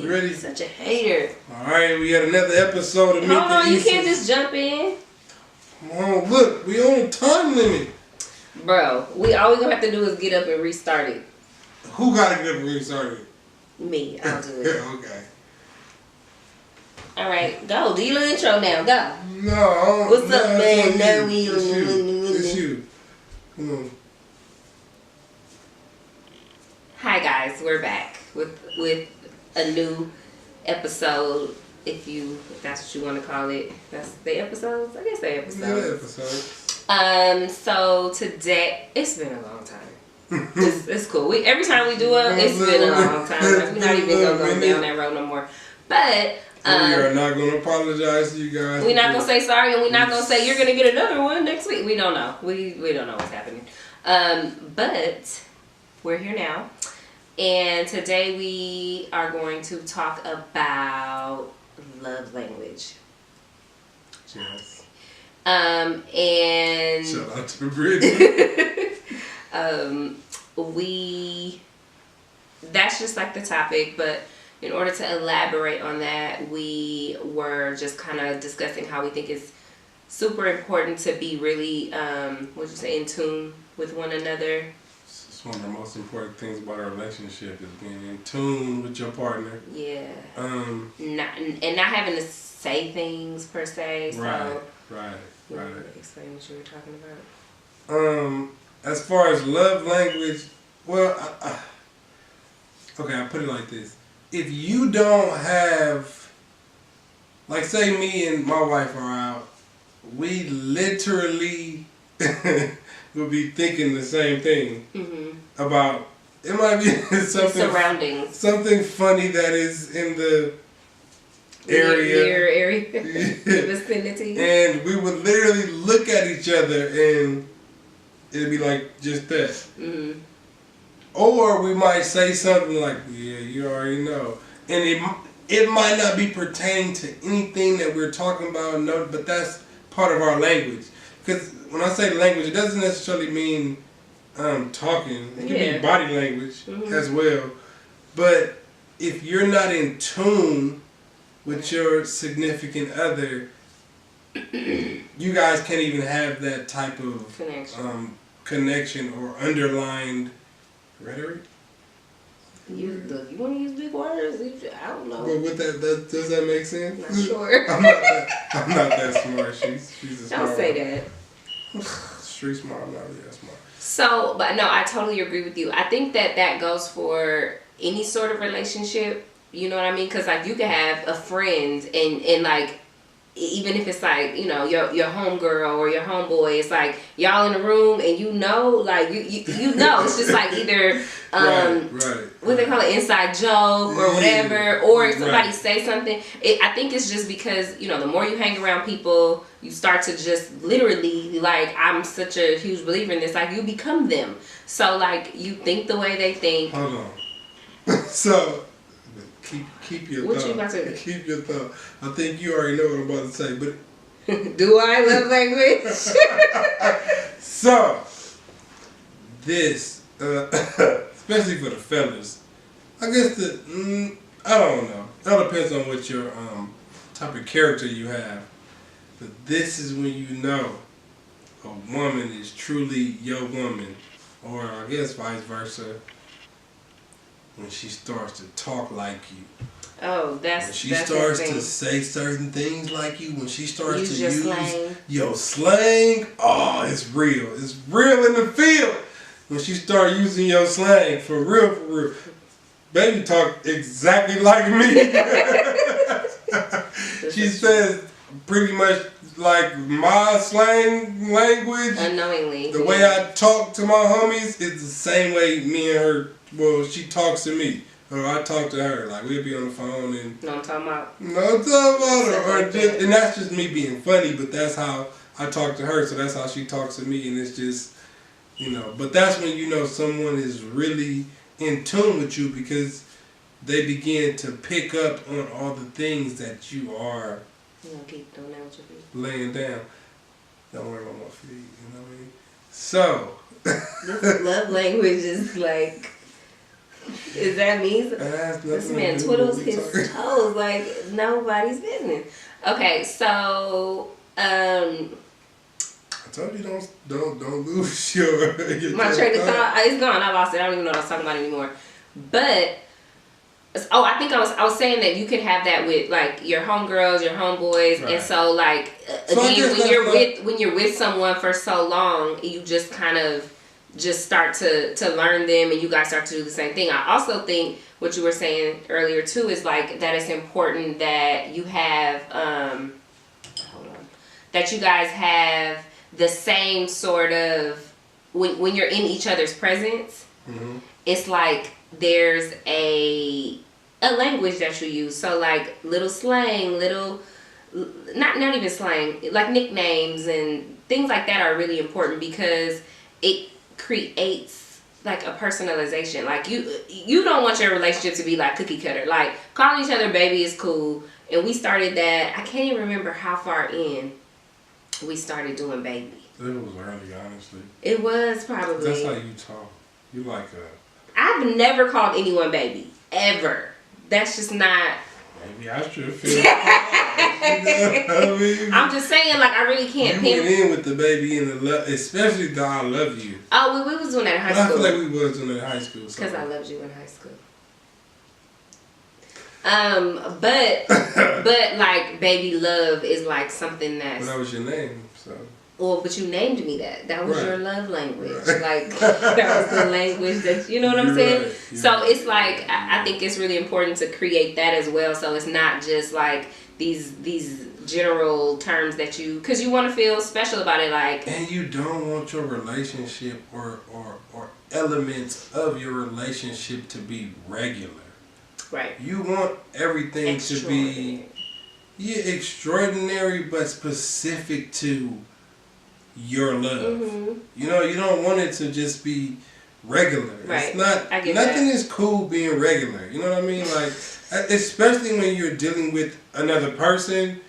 You ready? Such a hater. Alright, we got another episode of Hold on, you can't just jump in. Come on, look, we on time limit. Bro, all we gonna have to do is get up and restart it. Who gotta get up and restart it? Me, I'll do it. Okay. Alright, go. Do your little intro now. Go. No. What's up, man? No, It's you. Come on. Hi guys, we're back with a new episode. If that's what you want to call it. That's the episodes? I guess the episodes. Yeah, episode. So today, it's been a long time. It's cool. Every time we do it, it's been a long time. We're not even gonna go down that road no more. But we are not gonna apologize to you guys. We're not gonna say sorry, and we're not gonna say you're gonna get another one next week. We don't know. We don't know what's happening. But we're here now, and today we are going to talk about love language. Yes. And shout out to Brittany. That's just like the topic, but in order to elaborate on that, we were just kind of discussing how we think it's super important to be really, in tune with one another. It's one of the most important things about our relationship is being in tune with your partner. Yeah. Not having to say things per se. So Right. Explain what you were talking about. As far as love language, well, okay, I'll put it like this. If you don't have, like say me and my wife are out, we literally will be thinking the same thing about, it might be something funny that is in the area, the vicinity. And we would literally look at each other and it'd be like just that. Mm-hmm. Or we might say something like, yeah, you already know. And it might not be pertaining to anything that we're talking about, no, but that's part of our language. Because when I say language, it doesn't necessarily mean talking. It can be body language as well. But if you're not in tune with your significant other, you guys can't even have that type of connection or underlined rhetoric. You want to use big words? I don't know. But with that, does that make sense? Not sure. I'm not that smart. She's a smart. Don't say that. Street smart. I'm not really that smart. So, but no, I totally agree with you. I think that goes for any sort of relationship. You know what I mean? Because like you can have a friend and like, even if it's like, you know, your homegirl or your homeboy, it's like y'all in the room and you know, like you know, it's just like either what they call it, inside joke or whatever, or if somebody say something. I think it's just because, you know, the more you hang around people, you start to just literally, like, I'm such a huge believer in this, like you become them. So like you think the way they think. Hold on. So keep your what thought. You about to keep your thought. I think you already know what I'm about to say, but do I love language? So this, especially for the fellas, I guess I don't know. It all depends on what your type of character you have. But this is when you know a woman is truly your woman, or I guess vice versa. When she starts to talk like you. Oh, when she starts to say certain things like you. When she starts to use slang. Your slang. Oh, it's real. It's real in the field. When she start using your slang for real. Baby talk exactly like me. She says pretty much like my slang language. Unknowingly. The way I talk to my homies is the same way me and her. Well, she talks to me, or I talk to her. Like we'll be on the phone and. No, I'm talking about. Her, and that's just me being funny. But that's how I talk to her, so that's how she talks to me, and it's just, you know. But that's when you know someone is really in tune with you because they begin to pick up on all the things that you are. Keep doing that with your feet. Laying down. Don't worry about my feet. You know what I mean? So. This love language is like. Is that me? This man twiddles his toes like nobody's business. Okay, so I told you don't lose your my train of thought. It's gone. I lost it. I don't even know what I was talking about anymore. But I think I was saying that you can have that with like your homegirls, your homeboys, right. And so like again when you're with someone for so long, you just kind of just start to learn them, and you guys start to do the same thing. I also think what you were saying earlier too is like that it's important that you have that you guys have the same sort of when you're in each other's presence. Mm-hmm. It's like there's a language that you use, so like little slang, not even slang, like nicknames and things like that are really important because it creates like a personalization. Like you don't want your relationship to be like cookie cutter. Like calling each other baby is cool, and we started that. I can't even remember how far in we started doing baby. It was early, honestly. It was probably. That's how you talk. You like I've never called anyone baby ever. That's just not. Maybe I should feel. You know I mean? I'm just saying, like I really can't. You went in with the baby and the love, especially the I love you. Oh, we was doing that in high school. I feel like we was doing that in high school. Because I loved you in high school. But like baby love is like something that's. Well, that was your name, so. Well, but you named me that. That was right. your love language. Right. Like that was the language that you know what I'm saying. Right. So it's like I think it's really important to create that as well. So it's not just like these general terms that because you want to feel special about it, like. And you don't want your relationship or elements of your relationship to be regular. Right. You want everything to be extraordinary, but specific to your love. Mm-hmm. You know, you don't want it to just be regular. Right. It's not. Nothing is cool being regular. You know what I mean? Like, especially when you're dealing with another person,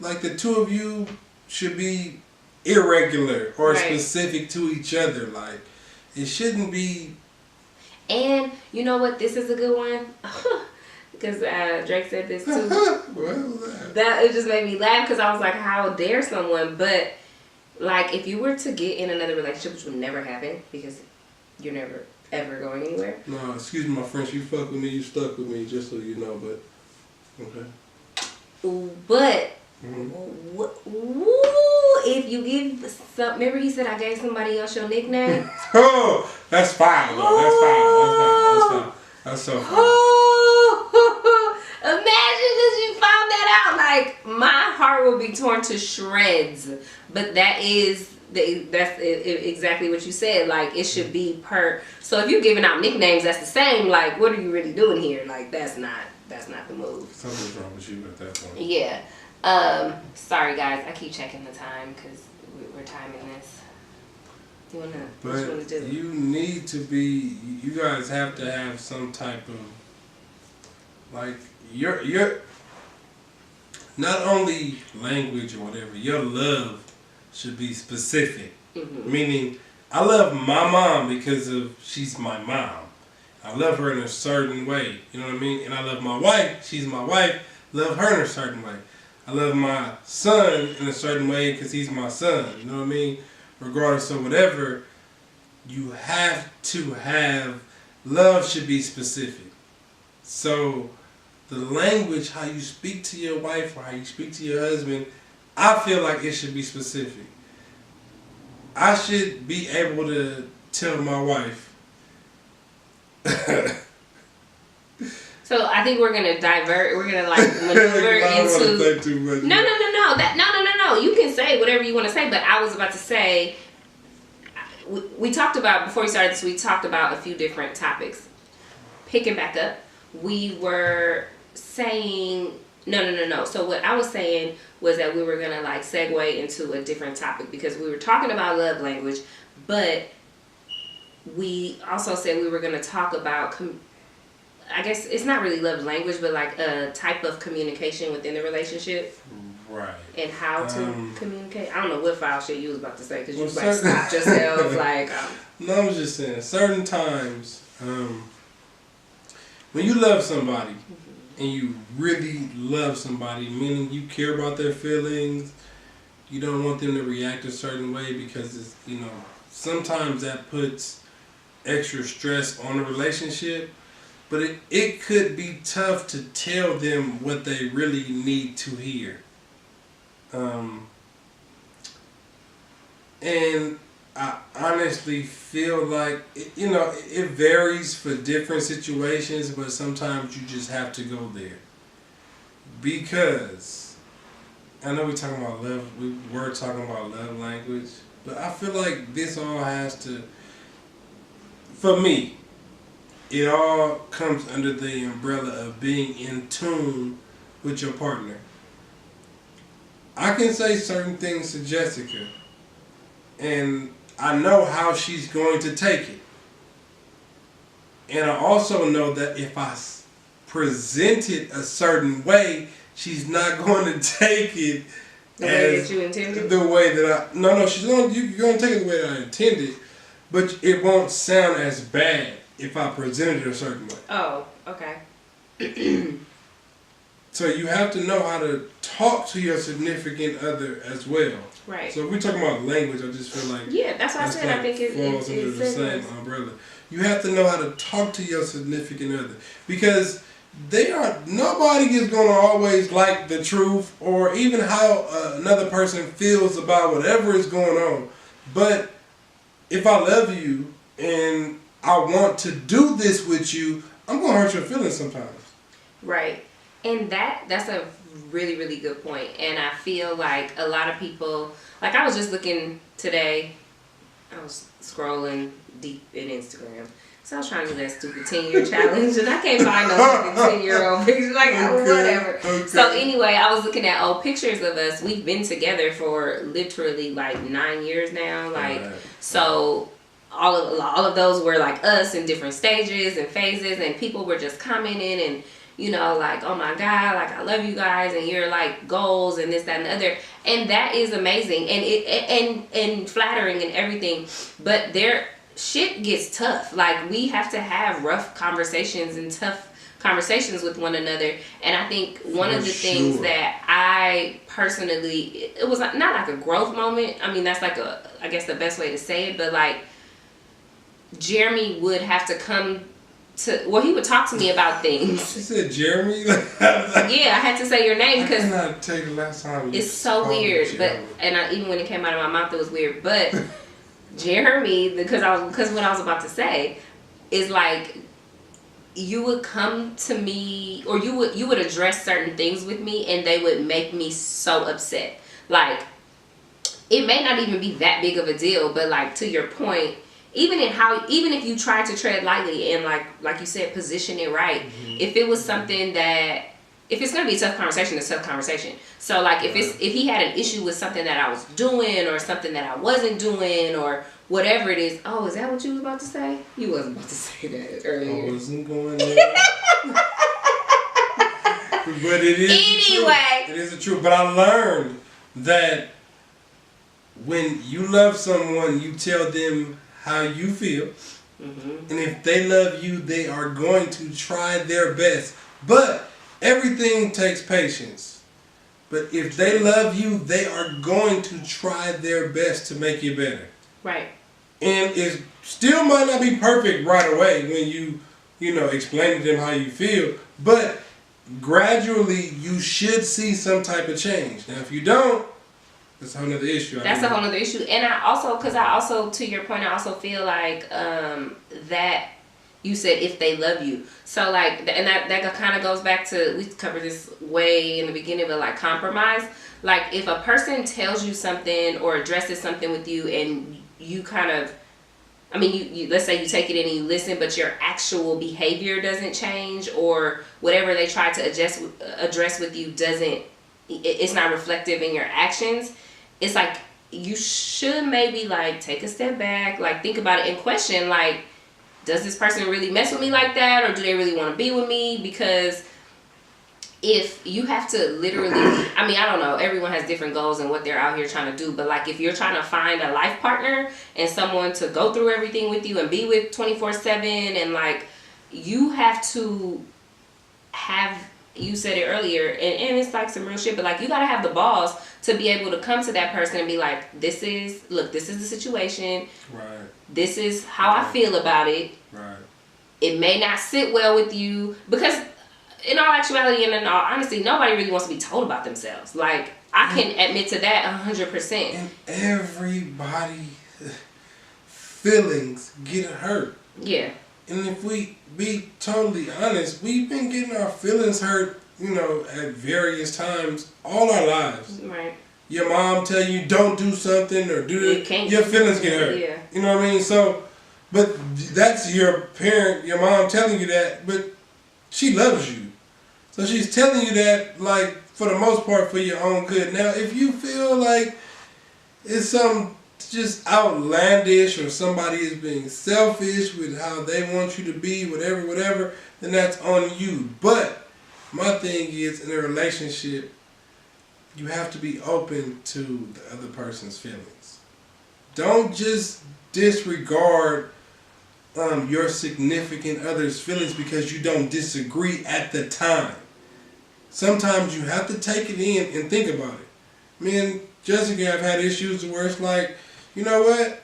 like the two of you should be irregular or right. specific to each other. Like, it shouldn't be. And you know what? This is a good one. Because Drake said this too. What was that? That it just made me laugh because I was like, how dare someone? But like, if you were to get in another relationship, which would never happen because you're never ever going anywhere. No, excuse me, my French. You fuck with me, you stuck with me, just so you know. But okay. But if you give some, remember he said I gave somebody else your nickname. Oh, that's fine. That's fine. That's so fine. Imagine if you found that out. Like, my heart will be torn to shreds. But that's exactly what you said. Like, it should be per. So if you're giving out nicknames, that's the same. Like, what are you really doing here? Like, that's not the move. Something's wrong with you at that point. Yeah. Sorry guys, I keep checking the time because we're timing this. What you wanna do? You need to be. You guys have to have some type of like your not only language or whatever. Your love should be specific. Mm-hmm. Meaning, I love my mom because she's my mom. I love her in a certain way. You know what I mean? And I love my wife. She's my wife. Love her in a certain way. I love my son in a certain way because he's my son. You know what I mean? Regardless of whatever, you have to have, love should be specific. So, the language, how you speak to your wife or how you speak to your husband, I feel like it should be specific. I should be able to tell my wife. So I think we're gonna divert. We're gonna like maneuver into. No. No. You can say whatever you want to say, but I was about to say. We talked about before we started this. We talked about a few different topics. Picking back up, we were saying no. So what I was saying was that we were gonna like segue into a different topic because we were talking about love language, but we also said we were gonna talk about. I guess it's not really love language, but like a type of communication within the relationship. Right. And how to communicate. I don't know what foul shit you was about to say because you was like stopped yourself. Like, No, I was just saying, certain times, when you love somebody and you really love somebody, meaning you care about their feelings, you don't want them to react a certain way because it's, sometimes that puts extra stress on the relationship. But it could be tough to tell them what they really need to hear. And I honestly feel like, it varies for different situations, but sometimes you just have to go there. Because I know we're talking about love, we were talking about love language, but I feel like this all has to, for me, it all comes under the umbrella of being in tune with your partner. I can say certain things to Jessica, and I know how she's going to take it. And I also know that if I present it a certain way, she's not going to take it the way that you intended. The way that you're going to take it the way that I intended, but it won't sound as bad if I presented it a certain way. Oh, okay. So you have to know how to talk to your significant other as well. Right. So if we're talking about language, I just feel like that's why I said I think it falls under the same umbrella. You have to know how to talk to your significant other because nobody is going to always like the truth or even how another person feels about whatever is going on. But if I love you and I want to do this with you, I'm going to hurt your feelings sometimes. Right. And that's a really, really good point. And I feel like a lot of people, like I was just looking today, I was scrolling deep in Instagram. So I was trying to do that stupid 10-year challenge and I can't find no 10-year-old pictures. Like, whatever. Okay. So anyway, I was looking at old pictures of us. We've been together for literally like 9 years now. Like, so all of those were like us in different stages and phases, and people were just commenting and like, oh my God, like I love you guys and you're like goals and this, that, and the other. And that is amazing and flattering and everything. But their shit gets tough. Like we have to have rough conversations and tough conversations with one another. And I think one of the things that I personally, it was not like a growth moment. I mean, that's like I guess the best way to say it, but like Jeremy would have to come he would talk to me about things. She said Jeremy? Yeah, I had to say your name because I cannot take the last time. It's so weird, even when it came out of my mouth, it was weird. But Jeremy, because what I was about to say is like you would come to me, or you would address certain things with me, and they would make me so upset. Like it may not even be that big of a deal, but like to your point. Even if you try to tread lightly and like you said, position it right. Mm-hmm. If it was something that, if it's gonna be a tough conversation, it's a tough conversation. So like if he had an issue with something that I was doing or something that I wasn't doing or whatever it is. Oh, is that what you was about to say? You wasn't about to say that earlier. I wasn't going there. But it is anyway. It is the truth. But I learned that when you love someone, you tell them how you feel, and if they love you, they are going to try their best. But everything takes patience. But if they love you, they are going to try their best to make you better. Right. And it still might not be perfect right away when you explain to them how you feel, but gradually you should see some type of change. Now, if you don't, that's a whole other issue. That's a whole other issue. And I also, to your point, I also feel like that you said if they love you. So like, and that kind of goes back to, we covered this way in the beginning, but like compromise. Like if a person tells you something or addresses something with you and you kind of, I mean, you let's say you take it in and you listen, but your actual behavior doesn't change, or whatever they try to address with you it's not reflective in your actions. It's like you should maybe like take a step back, like think about it and question, like, does this person really mess with me like that, or do they really want to be with me? Because if you have to literally, I mean, I don't know, everyone has different goals and what they're out here trying to do, but like if you're trying to find a life partner and someone to go through everything with you and be with 24/7 and like you have to have, you said it earlier, and it's like some real shit, but like you gotta have the balls to be able to come to that person and be like, this is the situation. Right. This is how I feel about it. Right. It may not sit well with you, because in all actuality and in all honesty, nobody really wants to be told about themselves. Like, I can admit to that 100%. And everybody feelings get hurt. Yeah. And if we be totally honest, we've been getting our feelings hurt, at various times all our lives. Right. Your mom tell you don't do something or do this, your feelings get hurt. Yeah. You know what I mean? So, but that's your parent, your mom telling you that, but she loves you. So she's telling you that, like, for the most part, for your own good. Now, if you feel like it's some just outlandish or somebody is being selfish with how they want you to be, whatever, then that's on you. But my thing is, in a relationship, you have to be open to the other person's feelings. Don't just disregard your significant other's feelings because you don't disagree at the time. Sometimes you have to take it in and think about it. Me and Jessica have had issues where it's like, you know what?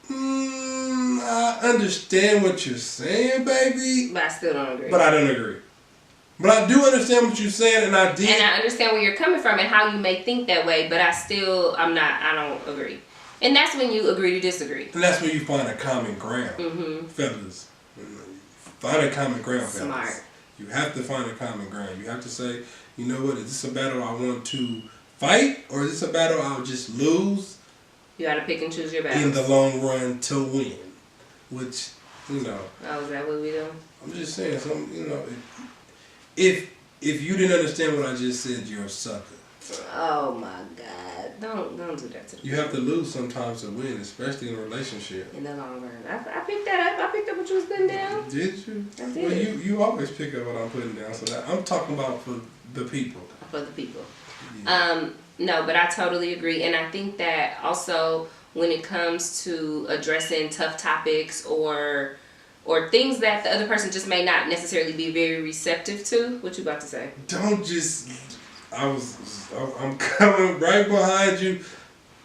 I understand what you're saying, baby. But I still don't agree. But I don't agree. But I do understand what you're saying, and I did. And I understand where you're coming from and how you may think that way, but I don't agree. And that's when you agree to disagree. And that's when you find a common ground, fellas. Find a common ground, fellas. Smart. You have to find a common ground. You have to say, you know what, is this a battle I want to fight, or is this a battle I'll just lose? You gotta pick and choose your battles. In the long run to win. Which, Oh, is that what we do? I'm just saying, if you didn't understand what I just said, you're a sucker. Oh my God. Don't do that to me. You have to lose sometimes to win, especially in a relationship. In the long run. I picked that up. I picked up what you was putting down. Did you? I did. Well, you always pick up what I'm putting down, so I'm talking about for the people. For the people. Yeah. No, but I totally agree. And I think that also when it comes to addressing tough topics or things that the other person just may not necessarily be very receptive to. What you about to say? Don't just... I'm coming right behind you.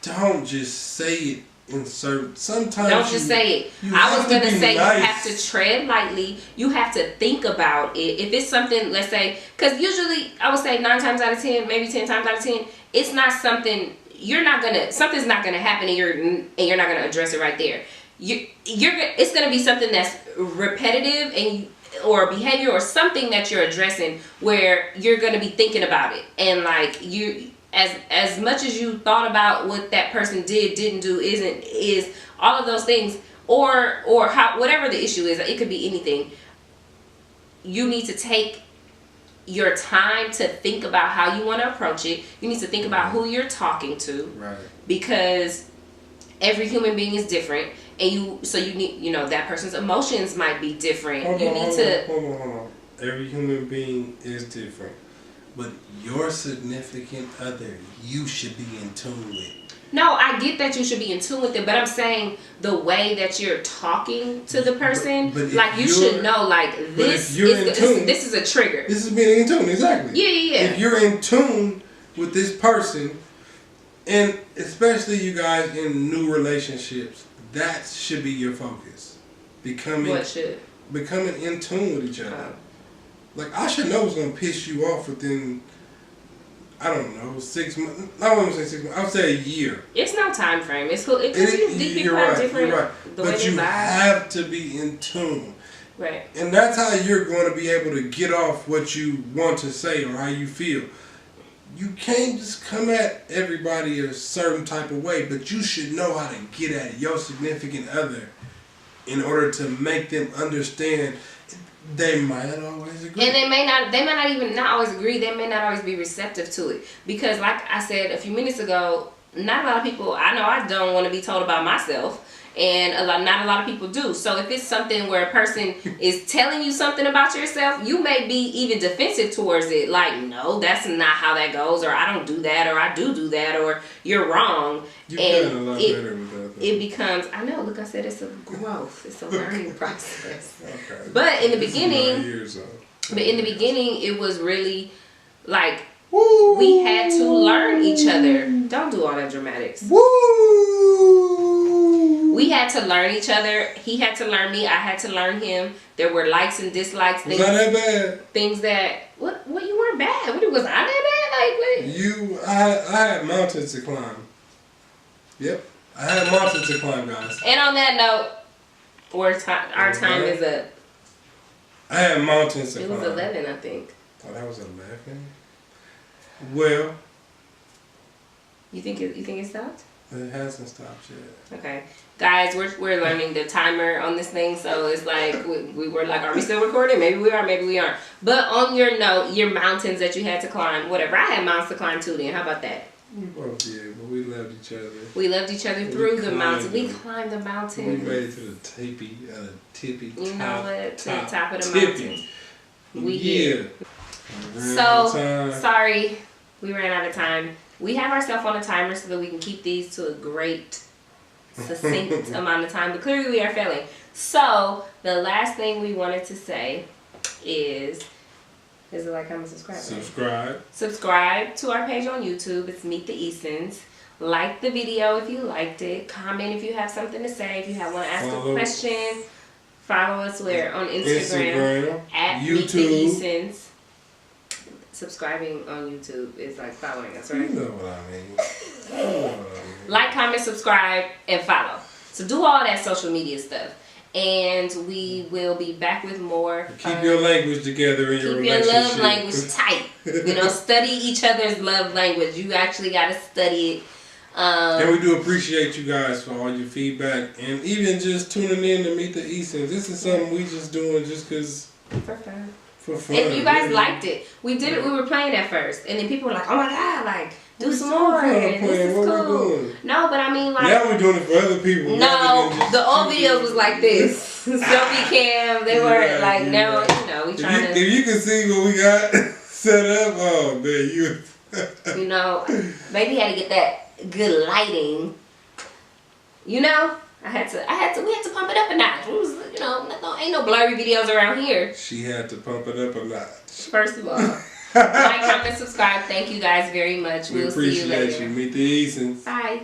Don't just say it in certain... Sometimes don't just say it. I was going to say nice. You have to tread lightly. You have to think about it. If it's something, let's say... Because usually, I would say 9 times out of 10, maybe 10 times out of 10, it's not something... Something's not going to happen and you're not going to address it right there. It's going to be something that's repetitive or behavior or something that you're addressing where you're going to be thinking about it, and like you as much as you thought about what that person didn't do, is all of those things, or how, whatever the issue is, it could be anything. You need to take your time to think about how you want to approach it. You need to think about who you're talking to, right? Because every human being is different. And you need, that person's emotions might be different. Hold on. Every human being is different. But your significant other, you should be in tune with. No, I get that you should be in tune with it, but I'm saying the way that you're talking to the person, but like you should know, like this is a trigger. This is being in tune, exactly. Yeah. If you're in tune with this person, and especially you guys in new relationships, that should be your focus. Becoming in tune with each other. Like, I should know what's going to piss you off within, I don't know, 6 months. I wouldn't say 6 months. I would say a year. It's no time frame. It's cool. You're right. You're right. But you have to be in tune. Right. And that's how you're going to be able to get off what you want to say or how you feel. You can't just come at everybody a certain type of way, but you should know how to get at your significant other in order to make them understand. They might not always agree. And they may not always agree. They may not always be receptive to it. Because like I said a few minutes ago, not a lot of people, I know I don't want to be told about myself. and not a lot of people do. So if it's something where a person is telling you something about yourself, you may be even defensive towards it. Like, no, that's not how that goes, or I don't do that, or I do that, or you're wrong. You've done a lot better with that. It becomes, I know, look, I said it's a growth. It's a learning process. Okay. But in the beginning, it was really like, woo! We had to learn each other. Don't do all that dramatics. Woo! We had to learn each other. He had to learn me. I had to learn him. There were likes and dislikes. Was I that bad? Things that what you weren't bad. Was I that bad? Like what? I had mountains to climb. Yep, I had mountains to climb, guys. And on that note, our time is up. I had mountains to climb. It was 11, I think. Oh, that was 11. Well, you think it stopped? It hasn't stopped yet. Okay, guys, we're learning the timer on this thing, so it's like we were like, are we still recording? Maybe we are, maybe we aren't. But on your note, your mountains that you had to climb, whatever. I had mountains to climb too. Then how about that? We both did, but we loved each other. We loved each other through the mountains. We climbed the mountains. We made it to the tippy You know what? To the top of the mountain. Yeah. So sorry, we ran out of time. We have ourselves on a timer so that we can keep these to a great, succinct amount of time. But clearly we are failing. So the last thing we wanted to say is it like, comment, subscribe? Subscribe to our page on YouTube. It's Meet the Easons. Like the video if you liked it. Comment if you have something to say. If you want to ask a question. Follow us where on Instagram at YouTube. Meet the Easons. Subscribing on YouTube is like following us, right? You know what I mean. Like, comment, subscribe, and follow. So do all that social media stuff. And we will be back with more. Keep your language together in your relationship. Keep your love language tight. You know, study each other's love language. You actually got to study it. And we do appreciate you guys for all your feedback. And even just tuning in to Meet the Easons. This is something we just doing just because. For fun. For fun. And you guys liked it. We did it. We were playing at first. And then people were like, oh my God, like, do some more. And this is cool. No, but I mean, like. Now we're doing it for other people. No, the old videos was like this. Selfie cam. They were like, now, you know, we trying to. If you can see what we got set up, oh, man, you. You know, maybe had to get that good lighting. You know? we had to pump it up a notch. We was, you know, ain't no blurry videos around here. She had to pump it up a notch. First of all. Like, comment, subscribe. Thank you guys very much. We appreciate you. Meet the Easons. Bye.